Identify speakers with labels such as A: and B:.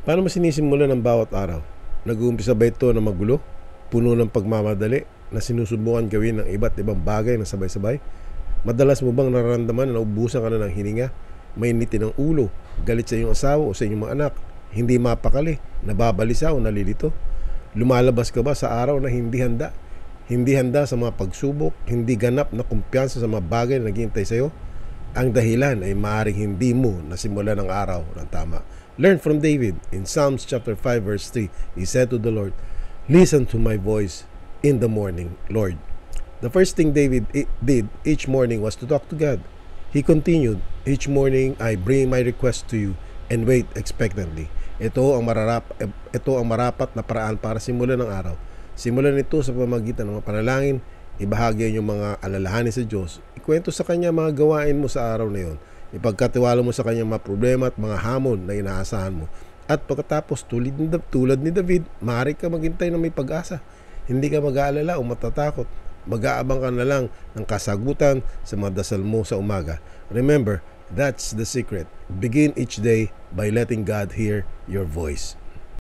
A: Paano mo sinisimulan ang bawat araw? Nag-uumpisa ba ito na magulo? Puno ng pagmamadali na sinusubukan gawin ng iba't ibang bagay na sabay-sabay? Madalas mo bang nararamdaman na naubusan ka na ng hininga? May nitin ng ulo, galit sa iyong asawa o sa inyong mga anak, hindi mapakali, nababalisa o nalilito? Lumalabas ka ba sa araw na hindi handa? Hindi handa sa mga pagsubok, hindi ganap na kumpiyansa sa mga bagay na naghihintay sa iyo? Ang dahilan ay maaaring hindi mo nasimulan ang araw ng tama. Learn from David in Psalms chapter 5 verse 3. He said to the Lord, "Listen to my voice in the morning, Lord." The first thing David did each morning was to talk to God. He continued, "Each morning I bring my request to you and wait expectantly." Ito ang marapat na paraan para simulan ang araw. Simulan ito sa pamamagitan ng mga panalangin, ibahagi ang iyong mga alalahanin sa Diyos, ikwento sa Kanya mga gawain mo sa araw na iyon, ipagkatiwala mo sa Kanya mga problema at mga hamon na inaasahan mo. At pagkatapos, tulad ni David, maaari ka maghintay na may pag-asa. Hindi ka mag-aalala o matatakot. Mag-aabang ka na lang ng kasagutan sa mga dasal mo sa umaga. Remember, that's the secret. Begin each day by letting God hear your voice.